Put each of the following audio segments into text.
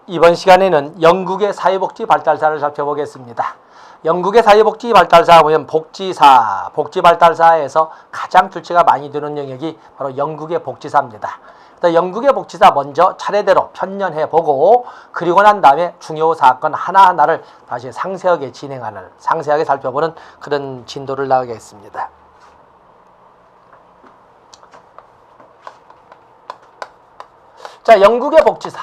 이번 시간에는 영국의 사회복지 발달사를 살펴보겠습니다. 영국의 사회복지 발달사 보면 복지사, 복지발달사에서 가장 출제가 많이 되는 영역이 바로 영국의 복지사입니다. 영국의 복지사 먼저 차례대로 편년해보고 그리고 난 다음에 중요 사건 하나하나를 다시 상세하게 진행하는, 상세하게 살펴보는 그런 진도를 나가겠습니다. 자, 영국의 복지사.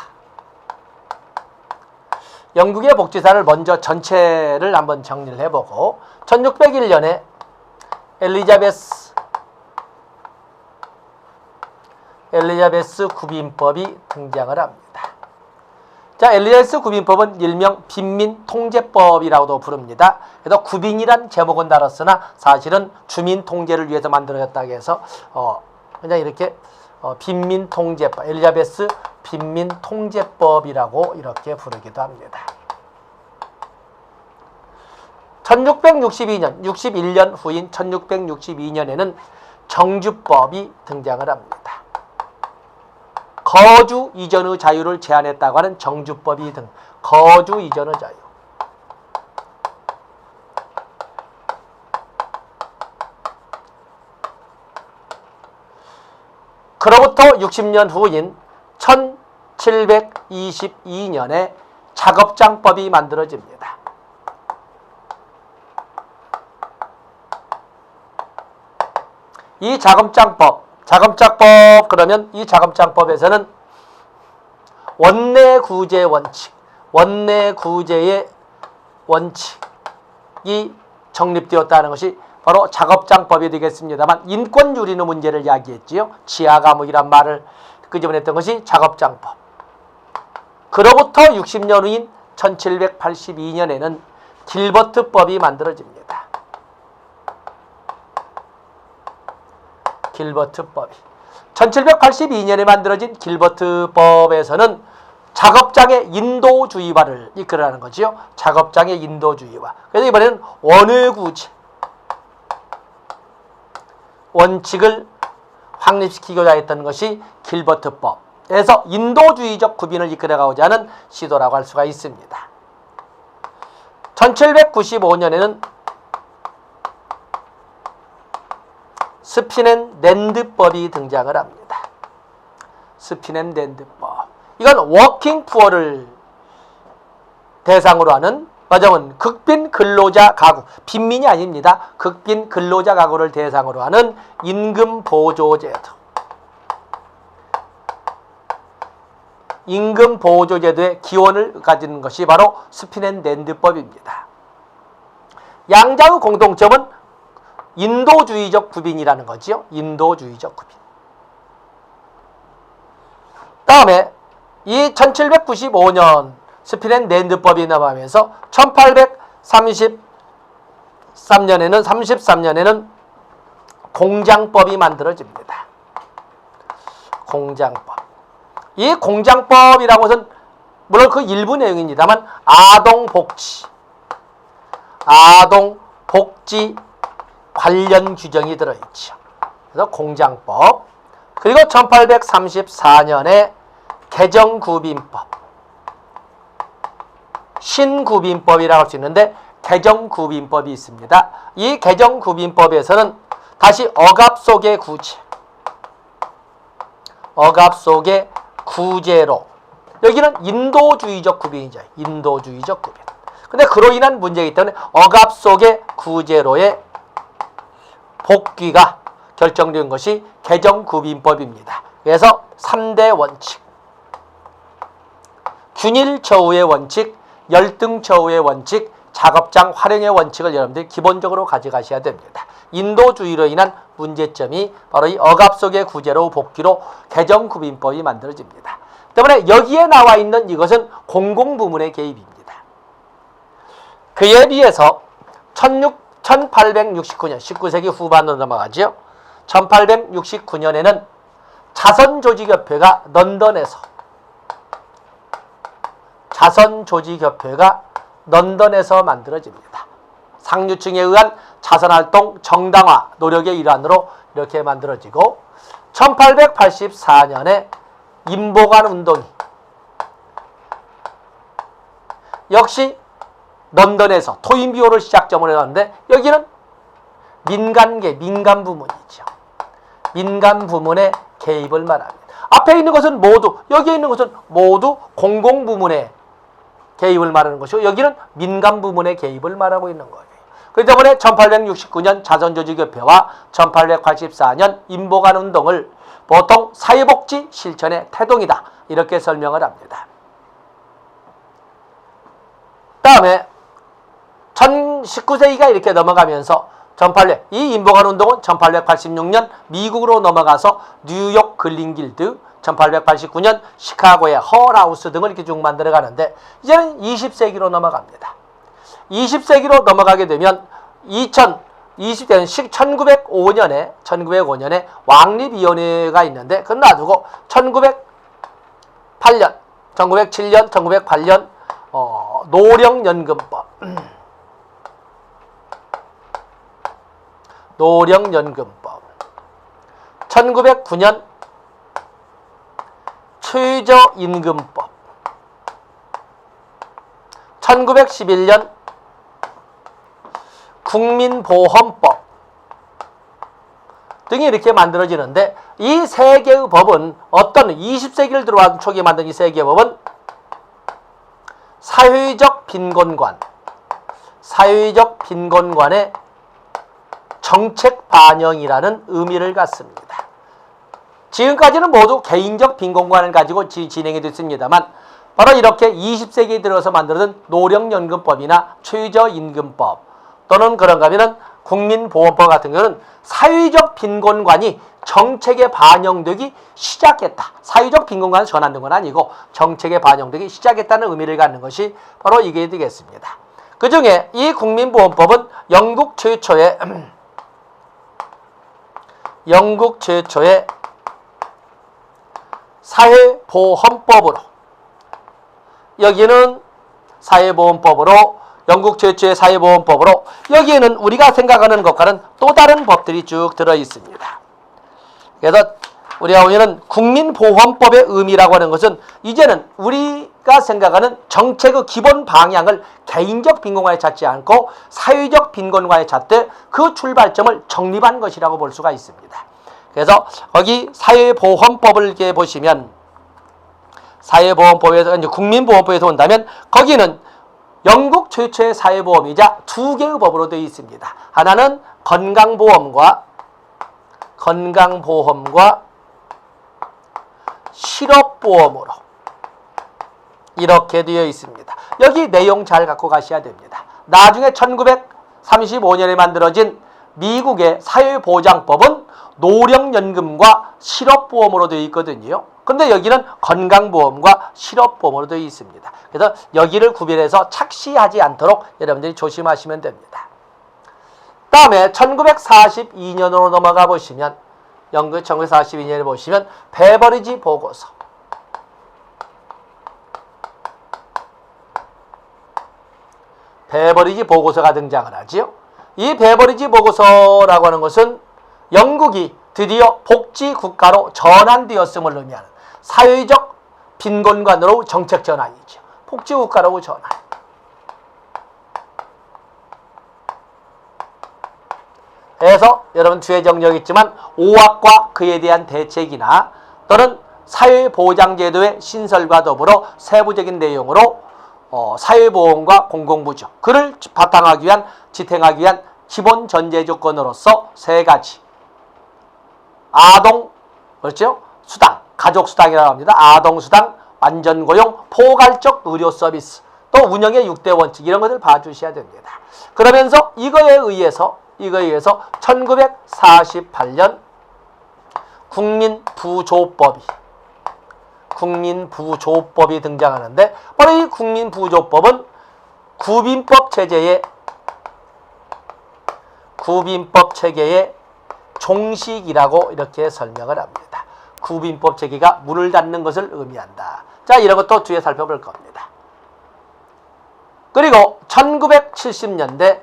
영국의 복지사를 먼저 전체를 한번 정리를 해보고 1601년에 엘리자베스 구빈법이 등장을 합니다. 자, 엘리자베스 구빈법은 일명 빈민통제법이라고도 부릅니다. 그래서 구빈이란 제목은 달았으나 사실은 주민통제를 위해서 만들어졌다고 해서 그냥 이렇게 빈민통제법, 엘리자베스 빈민통제법이라고 이렇게 부르기도 합니다. 1662년, 61년 후인 1662년에는 정주법이 등장을 합니다. 거주 이전의 자유를 제한했다고 하는 정주법이 거주 이전의 자유. 그로부터 60년 후인 1722년에 작업장법이 만들어집니다. 이 작업장법 그러면 이 작업장법에서는 원내구제 원칙, 원내구제의 원칙이 정립되었다는 것이 바로 작업장법이 되겠습니다만 인권유린의 문제를 이야기했지요. 지하감옥이란 말을 끄집어냈던 것이 작업장법. 그로부터 60년 후인 1782년에는 길버트법이 만들어집니다. 길버트법이. 1782년에 만들어진 길버트법에서는 작업장의 인도주의화를 이끌어가는 거지요. 작업장의 인도주의화. 그래서 이번에는 원외구제 원칙을 확립시키고자 했던 것이 길버트법에서 인도주의적 구빈을 이끌어가고자 하는 시도라고 할 수가 있습니다. 1795년에는 스피넨랜드법이 등장을 합니다. 스피넨랜드법. 이건 워킹 푸어를 대상으로 하는, 맞으면 극빈 근로자 가구, 빈민이 아닙니다. 극빈 근로자 가구를 대상으로 하는 임금 보조제도. 임금 보조제도의 기원을 가진 것이 바로 스피넨랜드법입니다. 양자의 공통점은 인도주의적 구빈이라는 거지요. 인도주의적 구빈. 다음에 이 1795년 스피넨랜드법이 나오면서 1833년에는 공장법이 만들어집니다. 공장법. 이 공장법이라고 해서는 물론 그 일부 내용입니다만 아동복지 관련 규정이 들어있죠. 그래서 공장법. 그리고 1834년에 개정구빈법. 신구빈법이라고 할 수 있는데 개정구빈법이 있습니다. 이 개정구빈법에서는 다시 억압 속의 구제로 여기는 인도주의적 구빈이죠. 인도주의적 구빈. 근데 그로 인한 문제이기 때문에 억압 속의 구제로의 복귀가 결정된 것이 개정구빈법입니다. 그래서 3대 원칙, 균일처우의 원칙, 열등처우의 원칙, 작업장 활용의 원칙을 여러분들이 기본적으로 가져가셔야 됩니다. 인도주의로 인한 문제점이 바로 이 억압 속의 구제로 복귀로 개정구빈법이 만들어집니다. 때문에 여기에 나와 있는 이것은 공공부문의 개입입니다. 그에 비해서 1869년, 19세기 후반으로 넘어가죠. 1869년에는 자선조직협회가 런던에서 만들어집니다. 상류층에 의한 자선활동 정당화 노력의 일환으로 이렇게 만들어지고 1884년에 임보관 운동이 역시 런던에서 토인비호를 시작점으로 해놨는데 여기는 민간계, 민간 부문이죠. 민간 부문의 개입을 말합니다. 앞에 있는 것은 모두, 여기에 있는 것은 모두 공공부문의 개입을 말하는 것이고 여기는 민간 부문의 개입을 말하고 있는 거예요. 그렇기 때문에 1869년 자선조직협회와 1884년 인보관운동을 보통 사회복지 실천의 태동이다 이렇게 설명을 합니다. 다음에 19세기가 이렇게 넘어가면서 이 인보관운동은 1886년 미국으로 넘어가서 뉴욕 글린길드, 1889년 시카고의 헐하우스 등을 이렇게 쭉 만들어가는데 이제는 20세기로 넘어갑니다. 20세기로 넘어가게 되면 1905년에 왕립위원회가 있는데 그건 놔두고 1908년, 1907년, 1908년 노령연금법, 노령연금법, 1909년 최저임금법, 1911년 국민보험법 등이 이렇게 만들어지는데 이 세 개의 법은 어떤 20세기를 들어와서 초기에 만든 이 세 개의 법은 사회적 빈곤관의 정책 반영이라는 의미를 갖습니다. 지금까지는 모두 개인적 빈곤관을 가지고 진행이 됐습니다만 바로 이렇게 20세기에 들어서 만들어진 노령연금법이나 최저임금법 또는 그런가 하면 국민보험법 같은 경우는 사회적 빈곤관이 정책에 반영되기 시작했다. 사회적 빈곤관은 전환된 건 아니고 정책에 반영되기 시작했다는 의미를 갖는 것이 바로 이게 되겠습니다. 그 중에 이 국민보험법은 영국 최초의 사회보험법으로, 여기는 사회보험법으로, 영국 최초의 사회보험법으로, 여기에는 우리가 생각하는 것과는 또 다른 법들이 쭉 들어 있습니다. 그래서 우리가 보면은 국민보험법의 의미라고 하는 것은 이제는 우리가 생각하는 정책의 기본 방향을 개인적 빈곤관에 찾지 않고 사회적 빈곤관에 찾되 그 출발점을 정립한 것이라고 볼 수가 있습니다. 그래서 거기 사회보험법을 이렇게 보시면 사회보험법에서 이제 국민보험법에서 본다면 거기는 영국 최초의 사회보험이자 두 개의 법으로 되어 있습니다. 하나는 건강보험과 실업보험으로 이렇게 되어 있습니다. 여기 내용 잘 갖고 가셔야 됩니다. 나중에 1935년에 만들어진 미국의 사회보장법은 노령연금과 실업보험으로 되어 있거든요. 근데 여기는 건강보험과 실업보험으로 되어 있습니다. 그래서 여기를 구별해서 착시하지 않도록 여러분들이 조심하시면 됩니다. 다음에 1942년으로 넘어가 보시면 영국 1942년에 보시면 베버리지 보고서, 베버리지 보고서가 등장을 하지요. 이 베버리지 보고서라고 하는 것은 영국이 드디어 복지국가로 전환되었음을 의미하는 사회적 빈곤관으로 정책 전환이죠. 복지국가로 전환. 그래서 여러분 뒤에 정리하겠지만 오학과 그에 대한 대책이나 또는 사회보장제도의 신설과 더불어 세부적인 내용으로 사회보험과 공공부조 그를 바탕하기 위한 지탱하기 위한 기본 전제 조건으로서 세 가지 아동, 그렇죠? 수당, 가족수당이라고 합니다. 아동수당, 완전고용, 포괄적 의료 서비스, 또 운영의 6대 원칙 이런 것을 봐주셔야 됩니다. 그러면서 이거에 의해서 1948년 국민부조법이 등장하는데 바로 이 국민부조법은 구빈법 체계의 종식이라고 이렇게 설명을 합니다. 구빈법 체계가 문을 닫는 것을 의미한다. 자, 이런 것도 뒤에 살펴볼 겁니다. 그리고 1970년대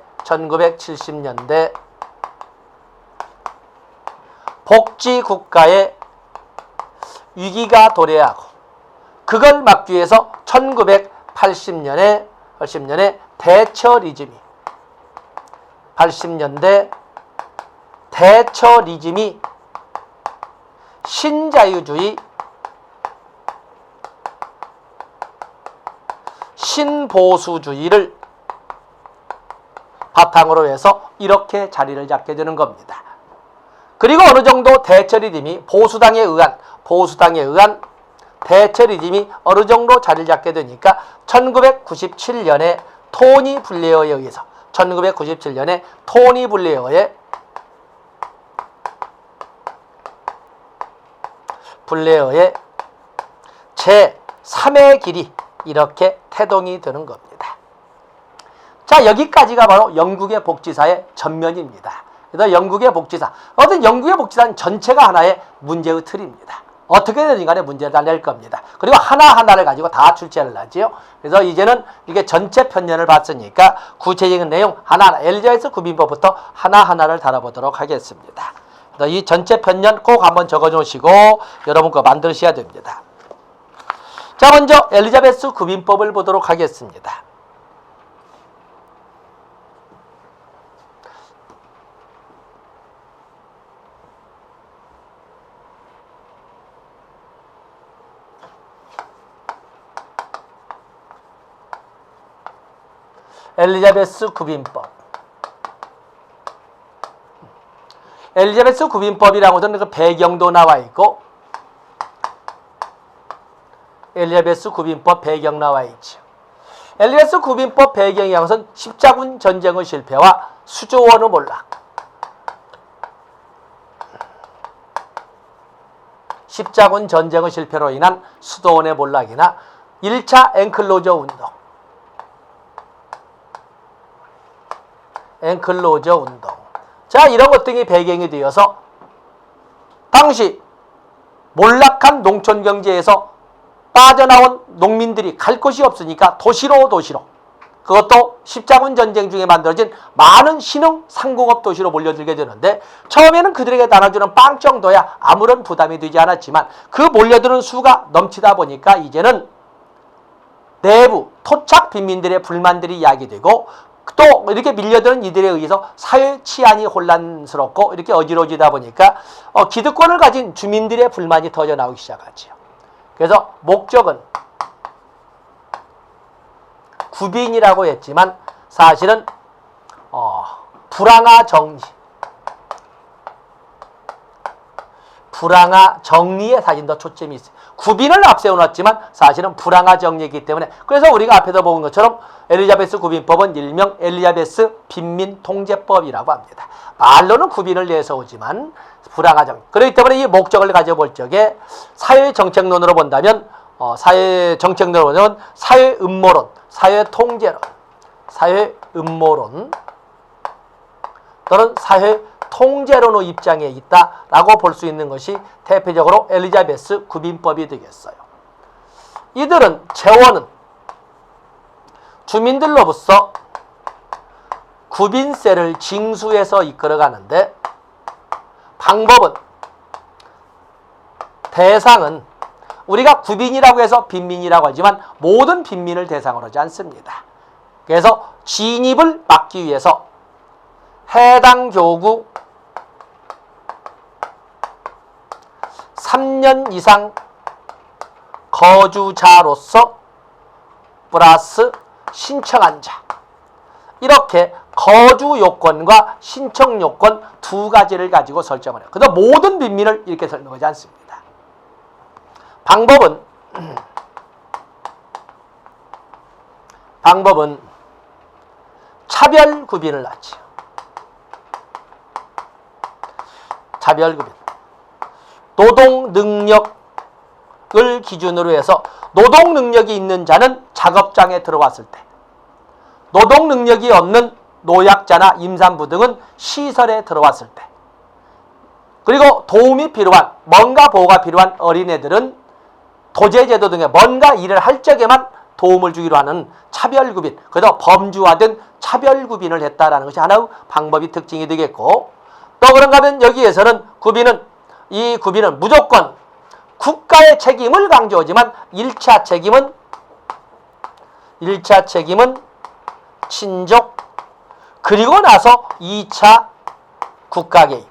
복지국가의 위기가 도래하고 그걸 막기 위해서 1980년에 80년에 대처리즘이 80년대 대처리즘이 신자유주의, 신보수주의를 바탕으로 해서 이렇게 자리를 잡게 되는 겁니다. 그리고 어느 정도 대처리즘이 보수당에 의한 대처리즘이 어느 정도 자리를 잡게 되니까 1997년에 토니 블레어에 의해서 1997년에 토니 블레어의 제3의 길이 이렇게 태동이 되는 겁니다. 자, 여기까지가 바로 영국의 복지사의 전면입니다. 그래서 영국의 복지사, 어떤 영국의 복지사는 전체가 하나의 문제의 틀입니다. 어떻게든 간에 문제를 다 낼 겁니다. 그리고 하나하나를 가지고 다 출제를 하지요. 그래서 이제는 이게 전체 편년을 봤으니까 구체적인 내용 하나하나, 엘리자베스 구빈법부터 하나하나를 다뤄보도록 하겠습니다. 그래서 이 전체 편년 꼭 한번 적어 놓으시고 여러분 거 만드셔야 됩니다. 자, 먼저 엘리자베스 구빈법을 보도록 하겠습니다. 엘리자베스 구빈법. 엘리자베스 구빈법이라고 하는 그 배경도 나와 있고, 엘리자베스 구빈법 배경 나와 있죠. 엘리자베스 구빈법 배경이 우선 십자군 전쟁의 실패와 수조원의 몰락, 십자군 전쟁의 실패로 인한 수도원의 몰락이나 1차 앵클로저 운동, 자, 이런 것 등이 배경이 되어서 당시 몰락한 농촌 경제에서 빠져나온 농민들이 갈 곳이 없으니까 도시로 그것도 십자군 전쟁 중에 만들어진 많은 신흥 상공업 도시로 몰려들게 되는데, 처음에는 그들에게 나눠주는 빵 정도야 아무런 부담이 되지 않았지만 그 몰려드는 수가 넘치다 보니까 이제는 내부 토착 빈민들의 불만들이 야기되고, 또 이렇게 밀려드는 이들에 의해서 사회 치안이 혼란스럽고 이렇게 어지러지다 보니까 기득권을 가진 주민들의 불만이 터져나오기 시작하죠. 그래서 목적은 구빈이라고 했지만 사실은 불황화 정리에 사실 더 초점이 있어요. 구빈을 앞세워놨지만 사실은 불황화 정리이기 때문에, 그래서 우리가 앞에서 본 것처럼 엘리자베스 구빈법은 일명 엘리자베스 빈민통제법이라고 합니다. 말로는 구빈을 내세우지만 불황화 정리. 그렇기 때문에 이 목적을 가져볼 적에 사회정책론으로 본다면 사회음모론, 사회음모론 또는 사회통제론의 입장에 있다라고 볼 수 있는 것이 대표적으로 엘리자베스 구빈법이 되겠어요. 이들은 재원은 주민들로부터 구빈세를 징수해서 이끌어가는데, 방법은, 대상은 우리가 구빈이라고 해서 빈민이라고 하지만 모든 빈민을 대상으로 하지 않습니다. 그래서 진입을 막기 위해서 해당 교구 3년 이상 거주자로서 플러스 신청한 자, 이렇게 거주 요건과 신청 요건 두 가지를 가지고 설정을 해요. 그래서 모든 빈민을 이렇게 설명하지 않습니다. 방법은 차별 구빈을 하죠. 차별 구빈. 노동 능력을 기준으로 해서 노동 능력이 있는 자는 작업장에 들어왔을 때, 노동 능력이 없는 노약자나 임산부 등은 시설에 들어왔을 때, 그리고 도움이 필요한, 뭔가 보호가 필요한 어린애들은 도제제도 등의 뭔가 일을 할 적에만 도움을 주기로 하는 차별구빈, 그래서 범주화된 차별구빈을 했다라는 것이 하나의 방법이 특징이 되겠고, 또 그런가 하면 여기에서는 이 구빈은 무조건 국가의 책임을 강조하지만 1차 책임은 친족, 그리고 나서 2차 국가개입.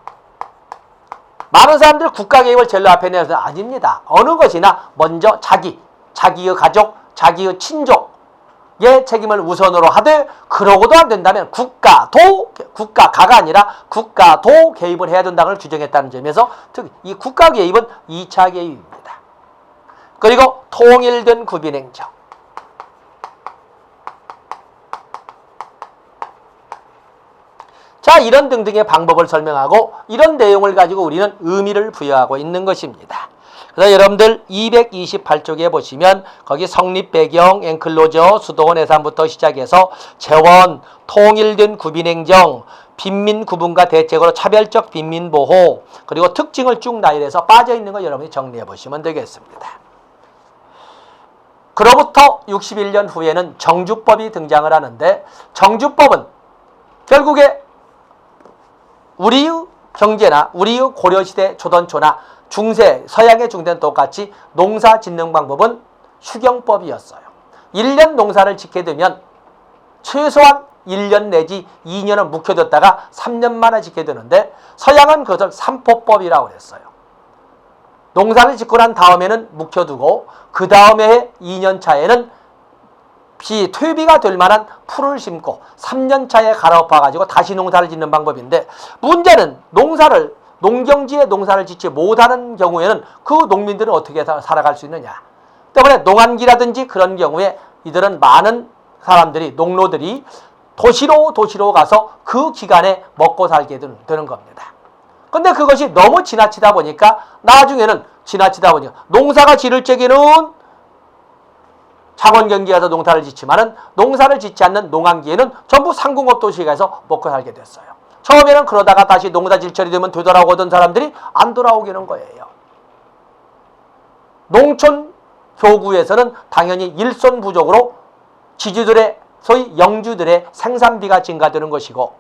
많은 사람들 국가개입을 제일 앞에 내서 아닙니다. 어느 것이나 먼저 자기의 가족, 자기의 친족의 책임을 우선으로 하되, 그러고도 안 된다면 국가가가 아니라 국가도 개입을 해야 된다는 걸 규정했다는 점에서 특히 이 국가개입은 2차 개입입니다. 그리고 통일된 구빈행정. 자, 이런 등등의 방법을 설명하고 이런 내용을 가지고 우리는 의미를 부여하고 있는 것입니다. 그래서 여러분들 228쪽에 보시면 거기 성립 배경, 엔클로저, 수도원 해산부터 시작해서 재원, 통일된 구빈행정, 빈민 구분과 대책으로 차별적 빈민 보호, 그리고 특징을 쭉 나열해서 빠져있는 거 여러분이 정리해 보시면 되겠습니다. 그로부터 61년 후에는 정주법이 등장을 하는데, 정주법은 결국에 우리의 경제나 우리의 고려시대 조선초나 중세, 서양의 중세는 똑같이 농사 짓는 방법은 휴경법이었어요. 1년 농사를 짓게 되면 최소한 1년 내지 2년은 묵혀뒀다가 3년 만에 짓게 되는데, 서양은 그것을 삼포법이라고 했어요. 농사를 짓고 난 다음에는 묵혀두고 그 다음에 2년 차에는 퇴비가 될 만한 풀을 심고 3년 차에 갈아엎어가지고 다시 농사를 짓는 방법인데, 문제는 농경지에 농사를 짓지 못하는 경우에는 그 농민들은 어떻게 살아갈 수 있느냐. 때문에 농한기라든지 그런 경우에 이들은 많은 사람들이, 농노들이 도시로 가서 그 기간에 먹고 살게 되는 겁니다. 근데 그것이 너무 지나치다 보니까 나중에는 농사가 지를 적에는 창원경기에 가서 농사를 짓지만은 농사를 짓지 않는 농한기에는 전부 상공업 도시에 가서 먹고 살게 됐어요. 처음에는 그러다가 다시 농사 질철이 되면 되돌아오던 사람들이 안 돌아오게는 거예요. 농촌 교구에서는 당연히 일손 부족으로 지주들의, 소위 영주들의 생산비가 증가되는 것이고,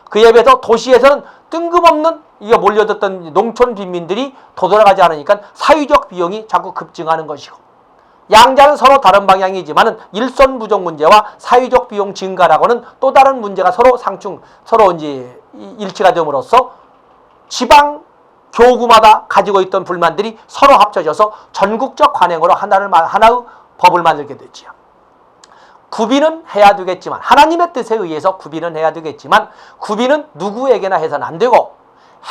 그에 비해서 도시에서는 뜬금없는 이게 몰려들었던 농촌 빈민들이 되돌아가지 않으니까 사회적 비용이 자꾸 급증하는 것이고, 양자는 서로 다른 방향이지만 일손 부족 문제와 사회적 비용 증가라고는 또 다른 문제가 서로 이제 일치가 됨으로써 지방 교구마다 가지고 있던 불만들이 서로 합쳐져서 전국적 관행으로 하나의 법을 만들게 되지요. 구비는 해야 되겠지만, 하나님의 뜻에 의해서 구비는 해야 되겠지만, 구비는 누구에게나 해서는 안 되고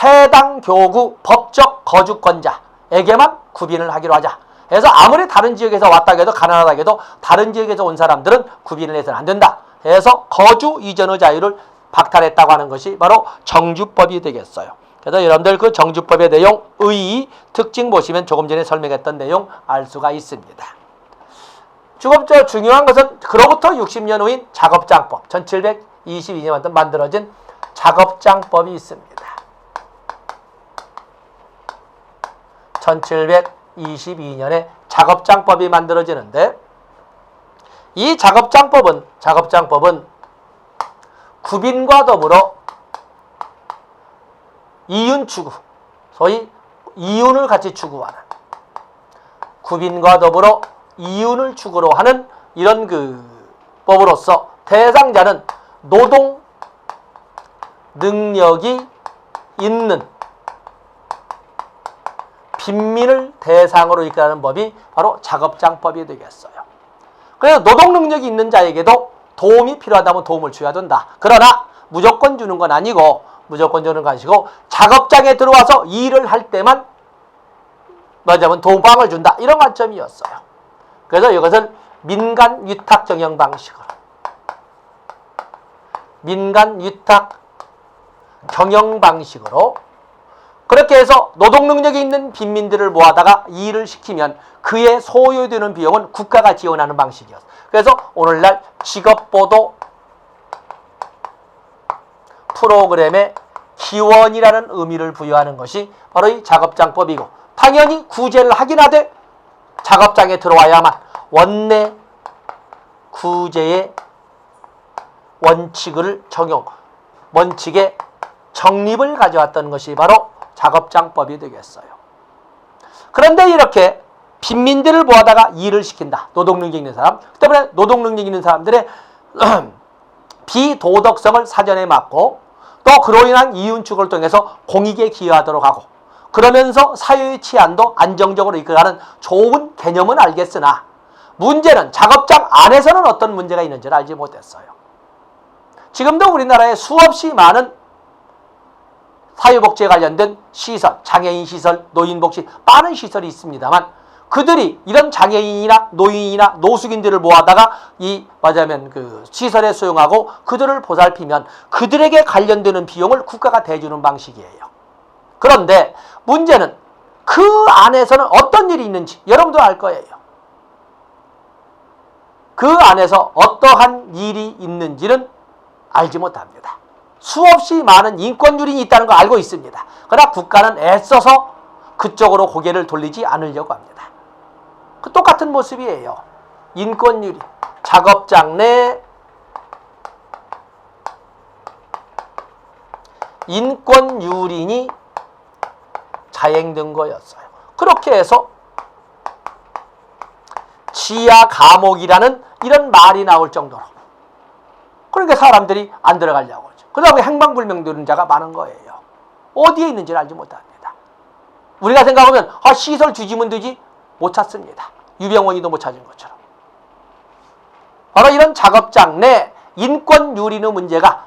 해당 교구 법적 거주권자에게만 구비를 하기로 하자. 그래서 아무리 다른 지역에서 왔다 해도, 가난하다 해도 다른 지역에서 온 사람들은 구비를 해서는 안 된다. 그래서 거주 이전의 자유를 박탈했다고 하는 것이 바로 정주법이 되겠어요. 그래서 여러분들 그 정주법의 내용, 의, 특징 보시면 조금 전에 설명했던 내용 알 수가 있습니다. 중요한 것은 그로부터 60년 후인 작업장법, 1722년에 만들어진 작업장법이 있습니다. 1722년에 작업장법이 만들어지는데, 이 작업장법은 구빈과 더불어 이윤 추구, 소위 이윤을 같이 추구하는, 구빈과 더불어 이윤을 추구로 하는 이런 그 법으로서 대상자는 노동 능력이 있는 빈민을 대상으로 이끌어가는 법이 바로 작업장법이 되겠어요. 그래서 노동 능력이 있는 자에게도 도움이 필요하다면 도움을 줘야 된다. 그러나 무조건 주는 건 아니고, 작업장에 들어와서 일을 할 때만 뭐냐면 도움을 준다. 이런 관점이었어요. 그래서 이것을 민간 위탁 경영 방식으로, 그렇게 해서 노동 능력이 있는 빈민들을 모아다가 일을 시키면 그에 소요되는 비용은 국가가 지원하는 방식이었어요. 그래서 오늘날 직업보도 프로그램의 기원이라는 의미를 부여하는 것이 바로 이 작업장법이고, 당연히 구제를 하긴 하되 작업장에 들어와야만 원내 구제의 원칙의 정립을 가져왔던 것이 바로 작업장법이 되겠어요. 그런데 이렇게 빈민들을 모아다가 일을 시킨다. 노동능력 있는 사람. 그 때문에 노동능력 있는 사람들의 비도덕성을 사전에 막고 또 그로 인한 이윤축을 통해서 공익에 기여하도록 하고 그러면서 사회의 치안도 안정적으로 이끌어가는 좋은 개념은 알겠으나 문제는 작업장 안에서는 어떤 문제가 있는지를 알지 못했어요. 지금도 우리나라에 수없이 많은 사회복지에 관련된 시설, 장애인 시설, 노인복지 많은 시설이 있습니다만 그들이 이런 장애인이나 노인이나 노숙인들을 모아다가 말하자면 그 시설에 수용하고 그들을 보살피면 그들에게 관련되는 비용을 국가가 대주는 방식이에요. 그런데 문제는 그 안에서는 어떤 일이 있는지 여러분도 알 거예요. 그 안에서 어떠한 일이 있는지는 알지 못합니다. 수없이 많은 인권 유린이 있다는 거 알고 있습니다. 그러나 국가는 애써서 그쪽으로 고개를 돌리지 않으려고 합니다. 그 똑같은 모습이에요. 인권 유린, 작업장 내 인권 유린이 자행된 거였어요. 그렇게 해서 지하 감옥이라는 이런 말이 나올 정도로 그러니까 사람들이 안 들어가려고 하죠. 그러다 행방불명 자가 많은 거예요. 어디에 있는지를 알지 못합니다. 우리가 생각하면 시설 뒤지면 되지 못 찾습니다. 유병원이도 못 찾은 것처럼. 바로 이런 작업장 내 인권 유린의 문제가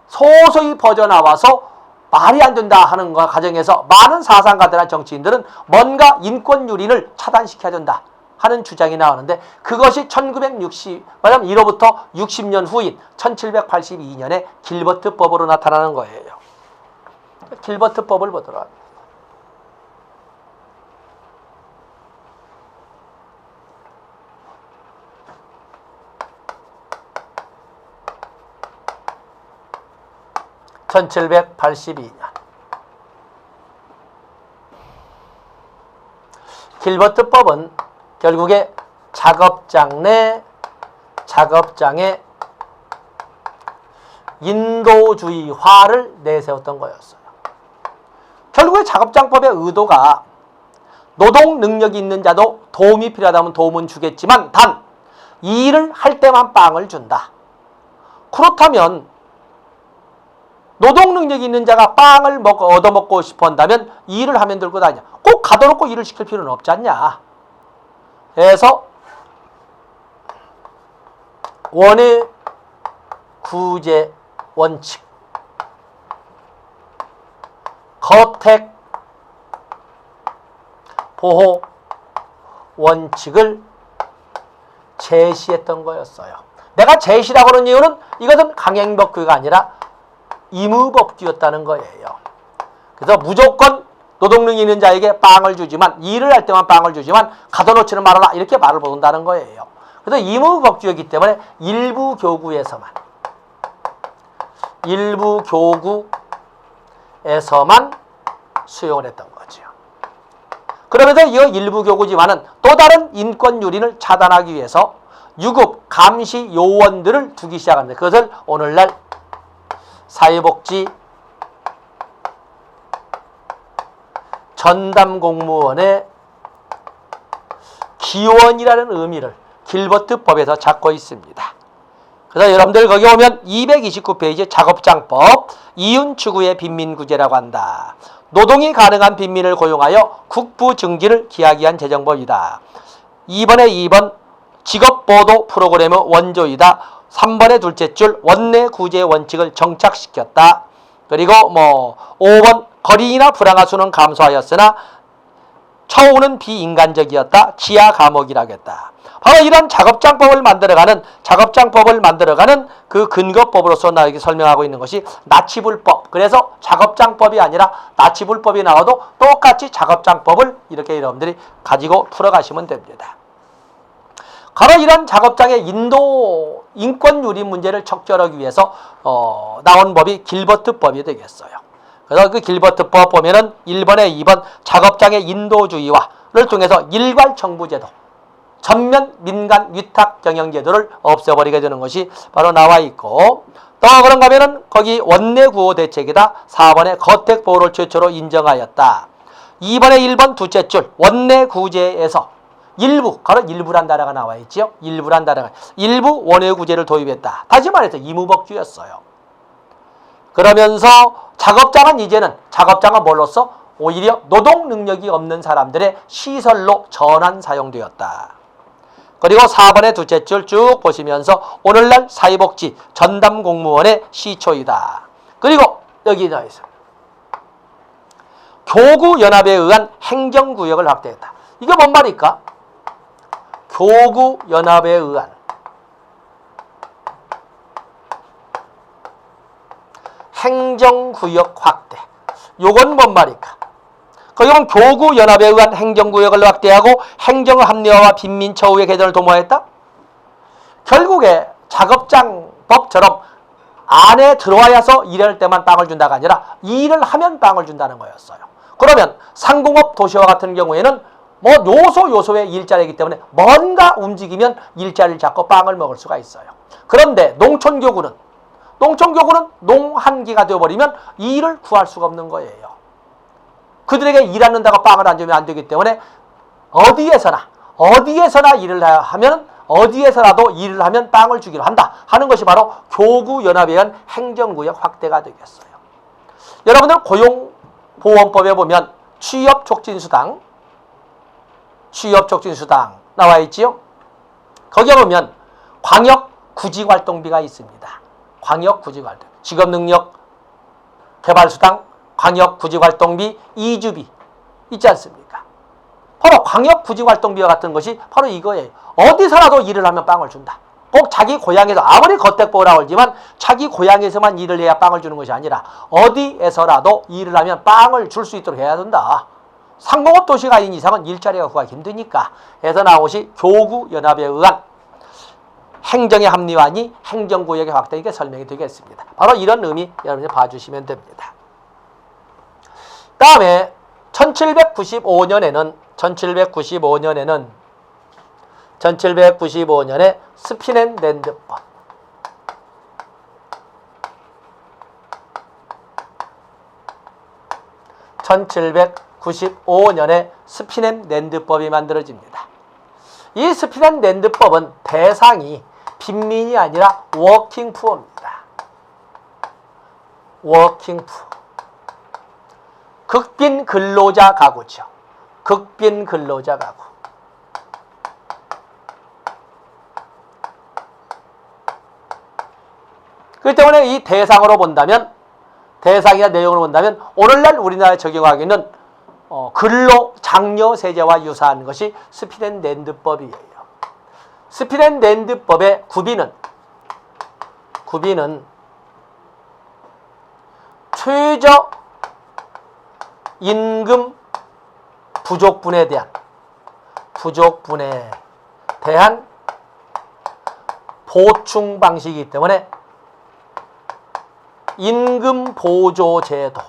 소소히 퍼져나와서 말이 안 된다 하는 것 가정에서 많은 사상가들이나 정치인들은 뭔가 인권 유린을 차단시켜야 된다 하는 주장이 나오는데 그것이 1960, 말하면 이로부터 60년 후인 1782년에 길버트법으로 나타나는 거예요. 길버트법을 보도록 합니다. (1782년) 길버트법은 결국에 작업장 내 작업장의 인도주의화를 내세웠던 거였어요. 결국에 작업장법의 의도가 노동 능력이 있는 자도 도움이 필요하다면 도움은 주겠지만 단 이 일을 할 때만 빵을 준다. 그렇다면 노동 능력이 있는 자가 빵을 얻어먹고 싶어 한다면 이 일을 하면 될 것 아니냐. 꼭 가둬놓고 일을 시킬 필요는 없지 않냐. 그래서 원의 구제 원칙, 거택 보호 원칙을 제시했던 거였어요. 내가 제시라고 하는 이유는 이것은 강행법규가 아니라 의무법규였다는 거예요. 그래서 무조건 노동능이 있는 자에게 빵을 주지만 일을 할 때만 빵을 주지만 가둬놓지는 말아라 이렇게 말을 못한다는 거예요. 그래서 의무법규이기 때문에 일부 교구에서만 수용을 했던 거죠. 그러면서 이 일부 교구지만은 또 다른 인권 유린을 차단하기 위해서 유급 감시 요원들을 두기 시작합니다. 그것을 오늘날 사회복지 전담 공무원의 기원이라는 의미를 길버트법에서 찾고 있습니다. 그래서 여러분들 거기 오면 229페이지 작업장법 이윤추구의 빈민구제라고 한다. 노동이 가능한 빈민을 고용하여 국부 증진을 기하기 위한 재정법이다. 2번에 2번 직업보도 프로그램의 원조이다. 3번의 둘째 줄 원내 구제 원칙을 정착시켰다. 그리고 5번 거리나 불황화수는 감소하였으나 처우는 비인간적이었다. 지하 감옥이라고 했다. 바로 이런 작업장법을 만들어가는 그 근거법으로서 나에게 설명하고 있는 것이 나치불법. 그래서 작업장법이 아니라 나치불법이 나와도 똑같이 작업장법을 이렇게 여러분들이 가지고 풀어가시면 됩니다. 바로 이런 작업장의 인권 유린 문제를 척결하기 위해서 나온 법이 길버트법이 되겠어요. 그래서 그 길버트법 보면은 1번에 2번 작업장의 인도주의화를 통해서 일괄정부제도, 전면 민간 위탁 경영제도를 없애버리게 되는 것이 바로 나와 있고, 또 그런가 하면은 거기 원내 구호 대책이다. 4번에 거택 보호를 최초로 인정하였다. 2번에 1번 두째 줄 원내 구제에서 일부, 바로 일부란 단어가 나와 있지요. 일부란 단어가 일부 원외구제를 도입했다. 다시 말해서 의무복지였어요. 그러면서 작업장은 뭘로써 오히려 노동 능력이 없는 사람들의 시설로 전환 사용되었다. 그리고 4번의 둘째 줄 쭉 보시면서 오늘날 사회복지 전담 공무원의 시초이다. 그리고 여기 나와 있어요. 교구연합에 의한 행정구역을 확대했다. 이게 뭔 말일까? 교구연합에 의한 행정구역 확대. 요건 뭔 말일까? 거기 보면 교구연합에 의한 행정구역을 확대하고 행정 합리화와 빈민처우의 개선을 도모했다? 결국에 작업장법처럼 안에 들어와서 일할 때만 빵을 준다가 아니라 일을 하면 빵을 준다는 거였어요. 그러면 상공업 도시와 같은 경우에는 뭐 요소의 일자리이기 때문에 뭔가 움직이면 일자리를 잡고 빵을 먹을 수가 있어요. 그런데 농촌교구는 농한기가 되어버리면 일을 구할 수가 없는 거예요. 그들에게 일하는다고 빵을 안 주면 안 되기 때문에 어디에서나 일을 하면 어디에서라도 일을 하면 빵을 주기로 한다 하는 것이 바로 교구연합에 의한 행정구역 확대가 되겠어요. 여러분들 고용보험법에 보면 취업촉진수당 나와 있지요. 거기에 보면 광역구직활동비가 있습니다. 광역구직활동, 직업능력 개발수당, 광역구직활동비, 이주비 있지 않습니까? 바로 광역구직활동비와 같은 것이 바로 이거예요. 어디서라도 일을 하면 빵을 준다. 꼭 자기 고향에서, 아무리 겉대보라 하지만 자기 고향에서만 일을 해야 빵을 주는 것이 아니라 어디에서라도 일을 하면 빵을 줄 수 있도록 해야 된다. 상공업 도시가 아닌 이상은 일자리가 구하기 힘드니까 해서 나온 것이 교구연합에 의한 행정의 합리화니 행정구역의 확대, 이게 설명이 되겠습니다. 바로 이런 의미 여러분이 봐주시면 됩니다. 다음에 1795년에 스피넨랜드법. 1795년에 스피넨랜드법이 만들어집니다. 이 스피넨랜드법은 대상이 빈민이 아니라 워킹푸어입니다. 워킹푸어. 극빈 근로자 가구죠. 극빈 근로자 가구. 그렇기 때문에 이 대상이나 내용으로 본다면 오늘날 우리나라에 적용하고 있는 근로장려세제와 유사한 것이 스피넨랜드법이에요. 스피넨랜드법의 구비는 최저 임금 부족분에 대한 보충 방식이기 때문에 임금 보조 제도.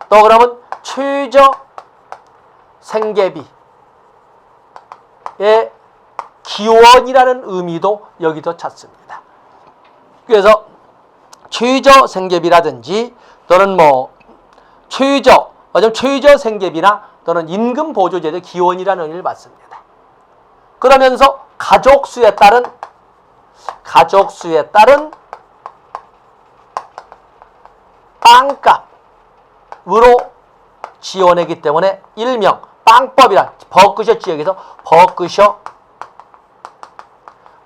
또 그러면 최저 생계비의 기원이라는 의미도 여기도 찾습니다. 그래서 최저 생계비라든지 또는 최저 생계비나 또는 임금 보조 제도 기원이라는 의미를 받습니다. 그러면서 가족수에 따른 빵값으로 지원하기 때문에 일명 빵법이란 버크셔 지역에서 버크셔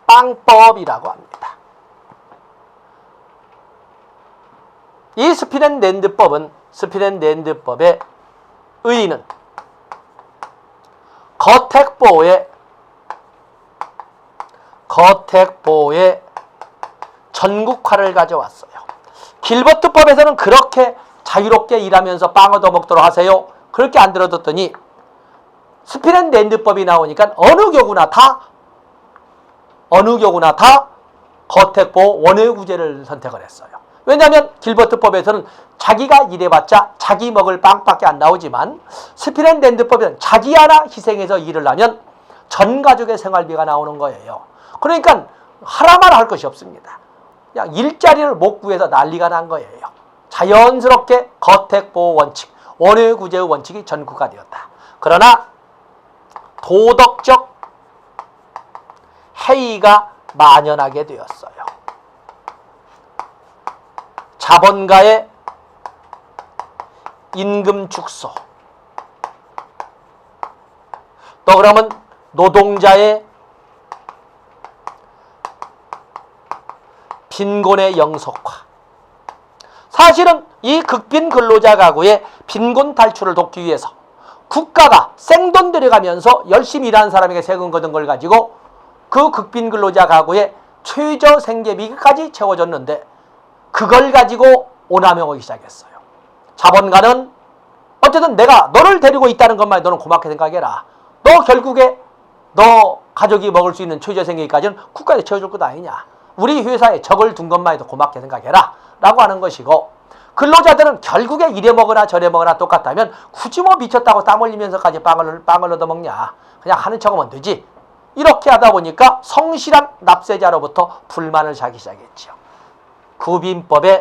빵법이라고 합니다. 이 스피넨랜드법의 의의는 거택보호의 전국화를 가져왔어요. 길버트법에서는 그렇게 자유롭게 일하면서 빵 얻어먹도록 하세요. 그렇게 안 들어뒀더니 스피넨랜드법이 나오니까 어느 교구나 다 거택보호 원외구제를 선택을 했어요. 왜냐하면 길버트법에서는 자기가 일해봤자 자기 먹을 빵밖에 안 나오지만 스피넨랜드법에는 자기 하나 희생해서 일을 하면 전 가족의 생활비가 나오는 거예요. 그러니까 하라만 할 것이 없습니다. 그냥 일자리를 못 구해서 난리가 난 거예요. 자연스럽게 거택보호 원칙, 원외구제의 원칙이 전국화되었다. 그러나 도덕적 해이가 만연하게 되었어요. 자본가의 임금 축소, 또 그러면 노동자의 빈곤의 영속화. 사실은 이 극빈 근로자 가구의 빈곤 탈출을 돕기 위해서 국가가 생돈 들여가면서 열심히 일하는 사람에게 세금 걷은 걸 가지고 그 극빈 근로자 가구의 최저 생계비까지 채워줬는데 그걸 가지고 오남용하기 시작했어요. 자본가는 어쨌든 내가 너를 데리고 있다는 것만 너는 고맙게 생각해라. 너 결국에 너 가족이 먹을 수 있는 최저 생계비까지는 국가에서 채워줄 것 아니냐. 우리 회사에 적을 둔 것만 해도 고맙게 생각해라 라고 하는 것이고, 근로자들은 결국에 이래 먹으나 저래 먹으나 똑같다면 굳이 뭐 미쳤다고 땀 흘리면서까지 빵을 얻어먹냐. 그냥 하는 척하면 되지. 이렇게 하다 보니까 성실한 납세자로부터 불만을 사기 시작했죠. 구빈법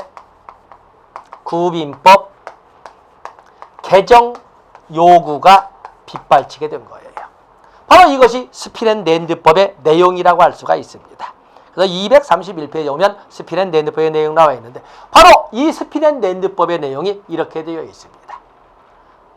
개정 요구가 빗발치게 된 거예요. 바로 이것이 스피넨랜드법의 내용이라고 할 수가 있습니다. 그래서 231페이지에 오면 스피넨랜드법의 내용 나와 있는데 바로 이 스피넨랜드법의 내용이 이렇게 되어 있습니다.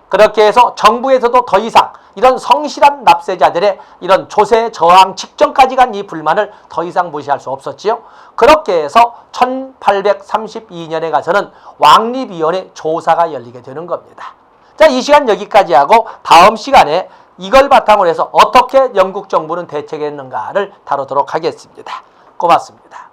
그렇게 해서 정부에서도 더 이상 이런 성실한 납세자들의 이런 조세 저항 직전까지 간 이 불만을 더 이상 무시할 수 없었지요. 그렇게 해서 1832년에 가서는 왕립위원회 조사가 열리게 되는 겁니다. 자, 이 시간 여기까지 하고 다음 시간에 이걸 바탕으로 해서 어떻게 영국 정부는 대책했는가를 다루도록 하겠습니다. 고맙습니다.